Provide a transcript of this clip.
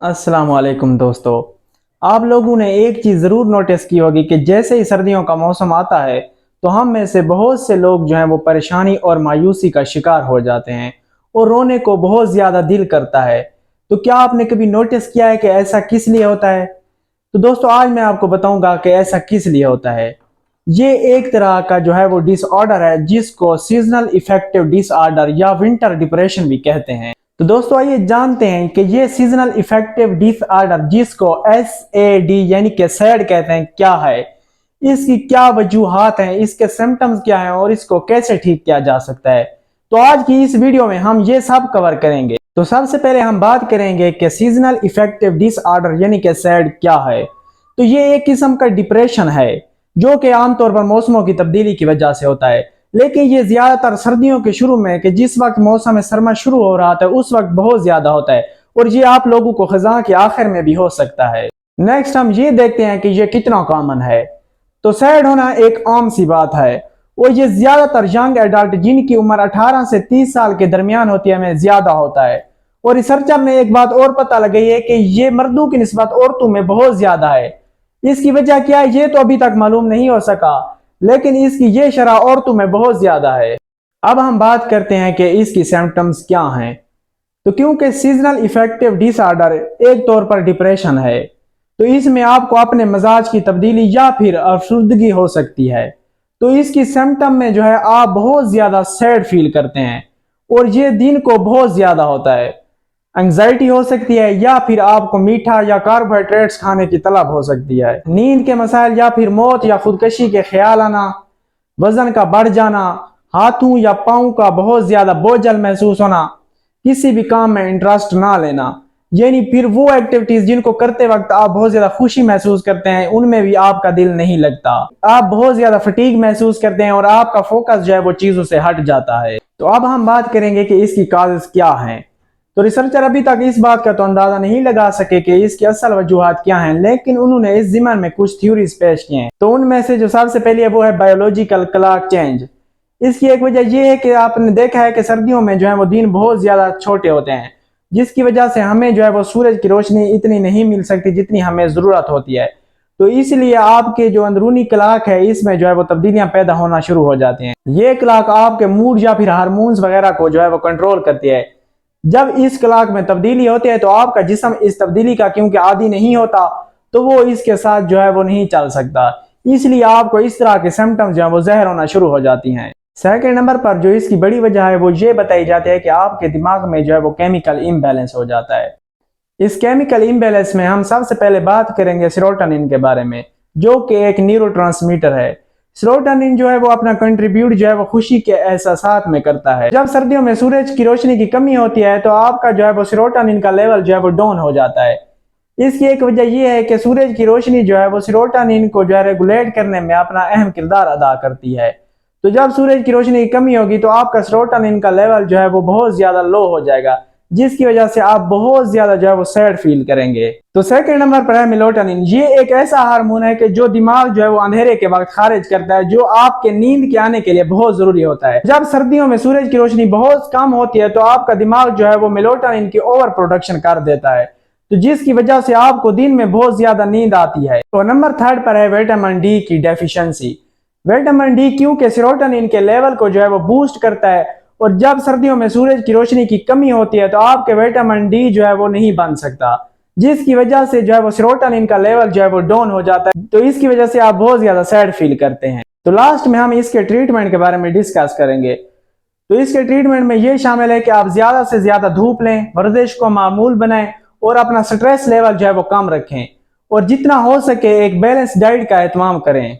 अस्सलाम वालेकुम दोस्तों। आप लोगों ने एक चीज़ ज़रूर नोटिस की होगी कि जैसे ही सर्दियों का मौसम आता है तो हम में से बहुत से लोग जो हैं वो परेशानी और मायूसी का शिकार हो जाते हैं और रोने को बहुत ज़्यादा दिल करता है। तो क्या आपने कभी नोटिस किया है कि ऐसा किस लिए होता है? तो दोस्तों आज मैं आपको बताऊंगा कि ऐसा किस लिए होता है। ये एक तरह का जो है वो डिसऑर्डर है जिसको सीजनल इफेक्टिव डिसऑर्डर या विंटर डिप्रेशन भी कहते हैं। तो दोस्तों आइए जानते हैं कि ये सीजनल इफेक्टिव डिसऑर्डर जिसको SAD यानी कि सैड कहते हैं क्या है, इसकी क्या वजूहात हैं, इसके सिम्टम्स क्या हैं और इसको कैसे ठीक किया जा सकता है। तो आज की इस वीडियो में हम ये सब कवर करेंगे। तो सबसे पहले हम बात करेंगे कि सीजनल इफेक्टिव डिसऑर्डर यानी कि सैड क्या है। तो ये एक किस्म का डिप्रेशन है जो कि आमतौर पर मौसमों की तब्दीली की वजह से होता है, लेकिन ये ज्यादातर सर्दियों के शुरू में कि जिस वक्त मौसम सरमा शुरू हो रहा था उस वक्त बहुत ज्यादा होता है और ये आप लोगों को खज़ां के आखिर में भी हो सकता है। नेक्स्ट हम ये देखते हैं कि ये कितना कॉमन है। तो सैड होना एक आम सी बात है और ये ज्यादातर यंग एडल्ट जिनकी उम्र 18 से 30 साल के दरमियान होती है में ज्यादा होता है। और रिसर्चर ने एक बात और पता लगाई है कि ये मर्दों की निस्बत औरतों में बहुत ज्यादा है। इसकी वजह क्या है ये तो अभी तक मालूम नहीं हो सका, लेकिन इसकी ये शरह औरतों में बहुत ज्यादा है। अब हम बात करते हैं कि इसकी सिम्टम्स क्या हैं। तो क्योंकि सीजनल इफेक्टिव डिसऑर्डर एक तौर पर डिप्रेशन है तो इसमें आपको अपने मिजाज की तब्दीली या फिर अफसुर्दगी हो सकती है। तो इसकी सिम्टम में जो है आप बहुत ज्यादा सैड फील करते हैं और ये दिन को बहुत ज्यादा होता है। एंग्जाइटी हो सकती है या फिर आपको मीठा या कार्बोहाइड्रेट्स खाने की तलब हो सकती है। नींद के मसाइल या फिर मौत या खुदकशी के ख्याल आना, वजन का बढ़ जाना, हाथों या पाँव का बहुत ज्यादा बोझल महसूस होना, किसी भी काम में इंटरेस्ट ना लेना, यानी फिर वो एक्टिविटीज जिनको करते वक्त आप बहुत ज्यादा खुशी महसूस करते हैं उनमें भी आपका दिल नहीं लगता। आप बहुत ज्यादा फटीग महसूस करते हैं और आपका फोकस जो है वो चीजों से हट जाता है। तो अब हम बात करेंगे कि इसकी काजेस क्या हैं। तो रिसर्चर अभी तक इस बात का तो अंदाजा नहीं लगा सके कि इसकी असल वजूहात क्या हैं, लेकिन उन्होंने इस जिम्मन में कुछ थ्योरीज पेश किए हैं। तो उनमें से जो सबसे पहले है वो है बायोलॉजिकल क्लॉक चेंज। इसकी एक वजह यह है कि आपने देखा है कि सर्दियों में जो है वो दिन बहुत ज्यादा छोटे होते हैं जिसकी वजह से हमें जो है वो सूरज की रोशनी इतनी नहीं मिल सकती जितनी हमें जरूरत होती है। तो इसलिए आपके जो अंदरूनी क्लॉक है इसमें जो है वो तब्दीलियां पैदा होना शुरू हो जाती हैं। ये क्लॉक आपके मूड या फिर हार्मोन्स वगैरह को जो है वो कंट्रोल करती है। जब इस क्लॉक में तब्दीली होती है तो आपका जिस्म इस तब्दीली का क्योंकि आदी नहीं होता तो वो इसके साथ जो है वो नहीं चल सकता, इसलिए आपको इस तरह के सिम्टम्स जो है वो ज़हर होना शुरू हो जाती हैं। सेकंड नंबर पर जो इसकी बड़ी वजह है वो ये बताई जाती है कि आपके दिमाग में जो है वो केमिकल इम्बैलेंस हो जाता है। इस केमिकल इम्बैलेंस में हम सबसे पहले बात करेंगे सेरोटोनिन के बारे में, जो कि एक न्यूरोट्रांसमीटर है। सेरोटोनिन जो है वो अपना कंट्रीब्यूट जो है वो खुशी के एहसासात में करता है। जब सर्दियों में सूरज की रोशनी की कमी होती है तो आपका जो है वो सेरोटोनिन का लेवल जो है वो डाउन हो जाता है। इसकी एक वजह यह है कि सूरज की रोशनी जो है वो सेरोटोनिन को जो है रेगुलेट करने में अपना अहम किरदार अदा करती है। तो जब सूरज की रोशनी की कमी होगी तो आपका सेरोटोनिन का लेवल जो है वो बहुत ज्यादा लो हो जाएगा जिसकी वजह से आप बहुत ज्यादा जो है वो सैड फील करेंगे। तो सेकंड नंबर पर है मेलाटोनिन। ये एक ऐसा हार्मोन है कि जो दिमाग जो है वो अंधेरे के वक्त खारिज करता है, जो आपके नींद के आने के लिए बहुत जरूरी होता है। जब सर्दियों में सूरज की रोशनी बहुत कम होती है तो आपका दिमाग जो है वो मेलाटोनिन की ओवर प्रोडक्शन कर देता है, तो जिसकी वजह से आपको दिन में बहुत ज्यादा नींद आती है। तो नंबर थर्ड पर है विटामिन डी की डेफिशिएंसी। विटामिन डी क्योंकि सेरोटोनिन के लेवल को जो है वो बूस्ट करता है और जब सर्दियों में सूरज की रोशनी की कमी होती है तो आपके विटामिन डी जो है वो नहीं बन सकता, जिसकी वजह से जो है वो सेरोटोनिन का लेवल जो है वो डाउन हो जाता है। तो इसकी वजह से आप बहुत ज्यादा सैड फील करते हैं। तो लास्ट में हम इसके ट्रीटमेंट के बारे में डिस्कस करेंगे। तो इसके ट्रीटमेंट में ये शामिल है कि आप ज्यादा से ज्यादा धूप लें, वर्जिश को मामूल बनाएं और अपना स्ट्रेस लेवल जो है वो कम रखें और जितना हो सके एक बैलेंस डाइट का एहतमाम करें।